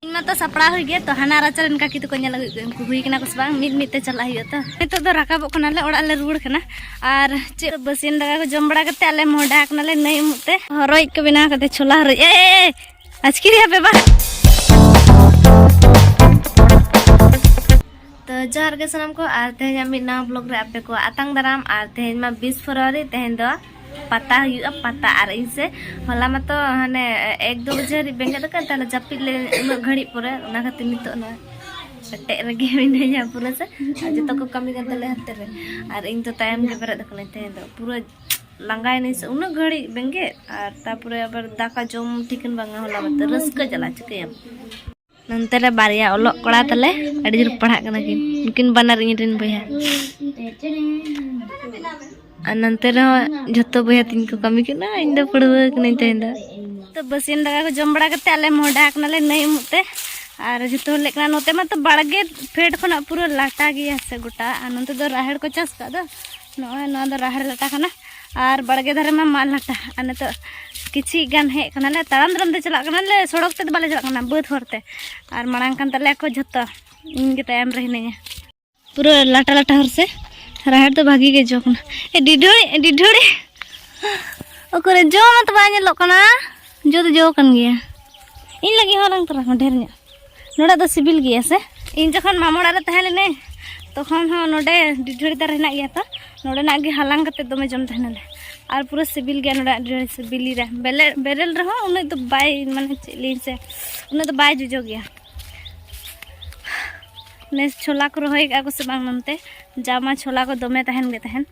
ᱤᱧ ᱢᱟ ᱛᱚ ᱥᱟᱯᱲᱟᱣ ᱦᱩᱭ ᱜᱮ ᱛᱚ ᱦᱟᱱᱟ ᱨᱟᱪᱟ ᱨᱮᱱ ᱠᱟᱠᱤ ᱛᱟᱠᱚ ᱧᱮᱞ ᱩᱱᱠᱩ ᱦᱩᱭ ᱠᱟᱱᱟ ᱠᱚ ᱥᱮ ᱵᱟᱝ ᱢᱤᱫ ᱛᱮ ᱪᱟᱞᱟᱜ ᱦᱩᱭᱩᱜᱼᱟ ᱛᱚ ᱱᱤᱛᱚᱜ ᱫᱚ ᱨᱟᱠᱟᱵᱚᱜ ᱠᱟᱱᱟᱞᱮ ᱚᱲᱟᱜ ᱞᱮ ᱨᱩᱣᱟᱹᱲ ᱠᱟᱱᱟ ᱟᱨ ᱪᱮᱫ ᱵᱟᱹᱥᱤᱭᱟᱹᱱ ᱫᱟᱠᱟ ᱠᱚ ᱡᱚᱢ ᱵᱟᱲᱟ ᱠᱟᱛᱮ ᱟᱞᱮ ᱢᱚᱦᱰᱟ ᱠᱟᱱᱟᱞᱮ ᱱᱟᱹᱭ ᱩᱢᱩᱜ te ᱦᱚᱨᱚᱭ ᱠᱚ ᱵᱮᱱᱟᱣ ᱠᱟᱛᱮ ᱪᱷᱳᱞᱟ ᱦᱚᱨᱚᱭ ᱟᱪᱠᱤ ᱨᱮᱭᱟ ᱯᱮ ᱵᱟ तो जोहार गे सनम को और तेहन मिड नवा ब्लॉग रे आपे को आतंग दाराम और तेहन मा 20 फरवरी तेहन दो पता हुआ पता और इनसे होला मत हाने 1-2 बजे बेंगे दका ताले जापिद ले उन घड़ी परे ओना खातिर नितो न टे रगे मिनया पूरा से जतो को कमी कर तले हते रे और इन तो टाइम के बेरे दकले तेहन दो पूरा लंगाय नहीं से उन घड़ी बेंगे और तापुरे अबर दाका जोम ठिकन बांगा होला मत रस्का चला चकेम नंतर बारिया ओलो कड़ा तले अड़ी जुर पढ़ा कना किन उनकिन बनार इᱧ बया नंतर जतो बया तिन को कमी कना इन द पड़वा कना तेन तो बसिन दगा को जम बड़ा कते आले मोडा कनाले नई मुते और जतो ले कना नोते मा तो बाड़गे फेट खना पूरा लाटा गया से गोटा नंतर दो राहेड़ को चास का दो नो दो राहेड़ लाटा कना और बाड़गे धरे मा माल लाटा अने तो किसी गान हे कनाले ताराम दरम दे चला कनाले सड़क ते बाले चला कना बद हरते और मांग कान तले को जतो इन के टाइम रहने पूरा लाटा लाटा हर से राहड़ तो भागी के जो कना ए डिढोड़ी ओकरे जो मत बाने लो कना जो तो जो कन गया इन लगी हरंग तरा ढेर nya नोडा तो सिबिल गया से इन जखन मामोड़ा रे तहले ने तखन हो नोडे डिढोड़ी तार हेना गया तो नोडे ना गे हलांग कते दमे जम तहनले और पूरा सिबिल गया नोडा डिढोड़ी सिबिली रे बेरेल रहो उन तो बाय माने चलीन से उन तो बाय जुजो गया ने छोला को रोय का से बांग मनते जामा छोला को दमे तहन गे तहन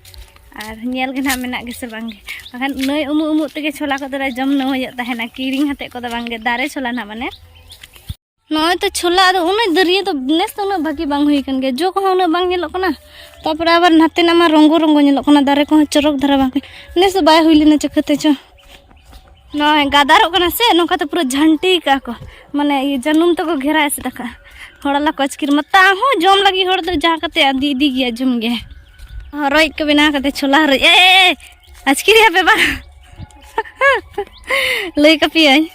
और नेल गे ना मेना गे से बांग अखन नई उमु ते छोला को दरा जम न होय तहना कीरिंग हते को बांग गे दारे छोला ना माने नय तो छोला तो उन दरिया तो नेस तो उन भागी बांग हुई कन गे जो को उन बांग नेलो कना तापर आबर नाते ना मा रंगो रंगो नेलो कना दारे को चरक धरा बांग नेस बाय हुइलिना चखते छ नय गादारो कना से नोका तो पूरा झंटी का को माने ये जनुम तो को घेरा से तका हड़ला कचकिर मता हो जम लगी हड़ तो जा कते दीदी गया जम गे हरई के बिना कते छोला हरई आजकी रे पे बा लई कपी आई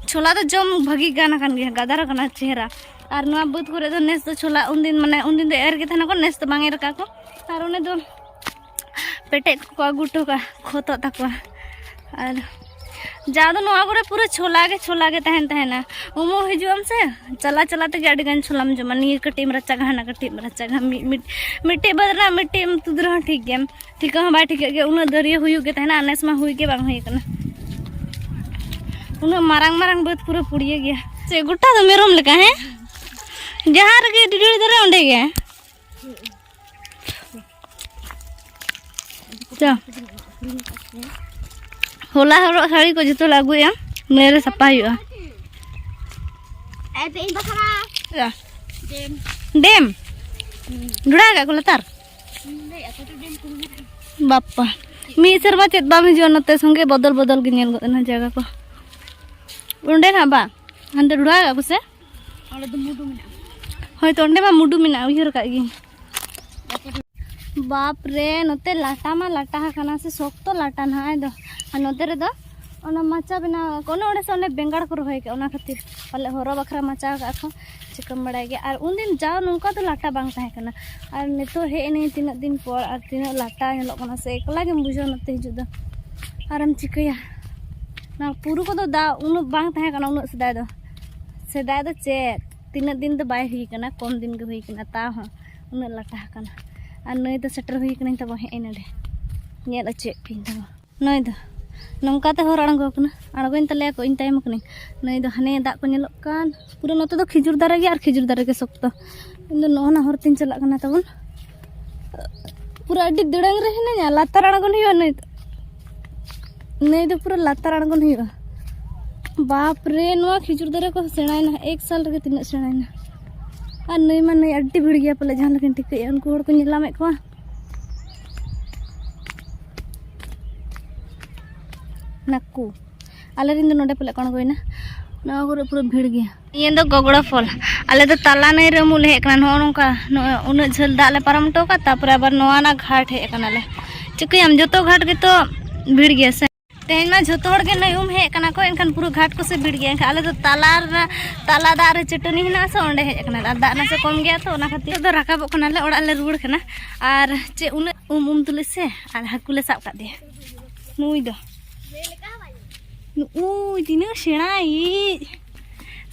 छोला तो जम भागी गाना कान गया गादार कना चेहरा और नवा बुत करे तो नेस तो छोला उन दिन तो एर के थाना को नेस तो बांगे रका को और उन्हें तो पेटे को गुटो का खोतो तकवा और जादू नवा करे पूरा छोला के तहन तहना उमो हिजुम से चला चला ते गाड़ी गन छोलाम जमा नी कटिम रचा घाना कटिम रचा घा मिट्टी बदरा मिट्टी तुदरा ठीक गेम ठीक ह बा ठीक के उन दरिया हुयु के तहना अनेस मा हुई के बांग हुई कना उन मारंग बहुत पूरा पुड़िए गया से गुटा तो मेरम लेका है जहां रे डिडड़ी दरे ओंडे गया जा होला हरो साड़ी को जतो लागू या मेरे सपा हुआ ए पे इन बखरा डेम डुड़ा का को लतार बापा मी सरवा चेत बा में जो नते संगे बदल के नेल गना जगह को उंडे ना बा अंदर डुड़ा का को से ओले तो मुडू मिना होय तो ओंडे मा मुडू मिना उहिर का गी बाप रे नते लाटा मा लाटा खाना से सोक तो लाटा ना दो नोते रे दो ओना माचा बिना कोनो ओडे से ओने बेंगाड़ को रोय के ओना खातिर पले हरो बखरा माचा का को चिकम बड़ाय गे और उन दिन जाओ नुका तो लाटा बांग ताहे कना और नितो हे ने तीन दिन पर और तीन लाटा हेलो कना से एकला के बुझो नते हिजु दो आराम चिकया ना पुरु को तो दा उन बांग ताहे कना उन सेदाय दो चे तीन दिन तो बाय हुई कना कम दिन के हुई कना ता हो उन लाटा कना और नई तो सेटर हुई कना तब हे नडे नेल चे पिन तब नई दो नौकाते हर आड़गो कना आड़गोइन तले को इन टाइम कनी नई दो हने दा को नेलो कान पूरा नते दो खिजुर दारे गे और खिजुर दारे के सोक्तो इन दो नोना हर तीन चला कना तबन पूरा अड्डी दड़ंग रे हिना लातार आड़गोन हुआ नई दो पूरा लातार आड़गोन हुआ बाप रे नोआ खिजुर दारे को सेणायना 1 साल रे तिना सेणायना और नई मा नई अड्डी भिड़ गया पले जहां लगे टिके उनको हर को नेलामे को नक्कू आले रिंद नोडे पले कण गोइना ना गोरे पूरा भिड़ गया ये दो गगड़ा फल आले तो ताला नै रे मुल हे कना नोका उन झल दाले परम टोका तापर आबर नोआना घाट हे कनाले चिकई हम जतो घाट के तो भिड़ गया से तेज में जो नई उम हेकना को एनखान पूरा घाट को से भिड़ गया आले तो ताला दार चटनी हेना से ओंडे हेकना दा ना से कम गया तो ओना खातिर तो राकाब ले ओड़ा ले रुड़ कना और चे उन उम तुले से और हाकू ले साब का दे नुई दो नुई दिनो सेणाई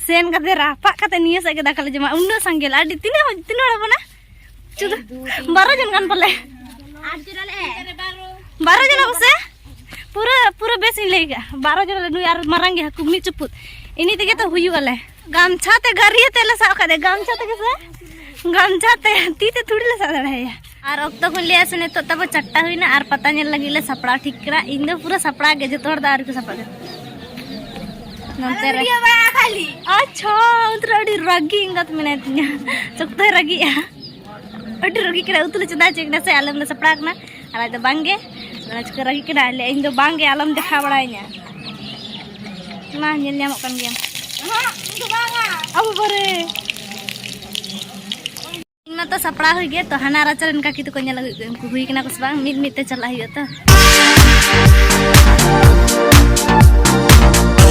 सेन कते रापा कते निया से दाका ले जमा उन्ना संगेल आडी तिने बना चुद 12 जन कान पले 8 जन ले 12 जन बसे पूरा बेस लेगा 12 जन नुई आर मारांगे हाकू मी चुपुत इनी तेगे तो हुयु अले गामछा ते गरिए ते ले सा का दे गामछा ते के गामछा ते ती ते थोड़ी ले सा दे और अक्तो को लिया से ने तो तब चट्टा हुईना और पता नेल लगी ले सपड़ा ठीक करा इन दो पूरा सपड़ा गे जो तोड़ दार को सपड़ा नंतर खाली अच्छा उतर अडी रगी इंगत मिने तिया चकते रगी अडी रगी करा उतले चदा चेकना से आलम ले सपड़ा कना और तो बांगे आज के रगी करा ले इन दो बांगे आलम देखा बड़ाइना ना नेल ᱧᱟᱢᱚᱜ kan gया हां इन दो बांगा अब बरे इन तो सपड़ा हुई गया तो हना राचर इनका की तो को नेल हुई कना कुछ बांग मिट मिट ते चला हुई तो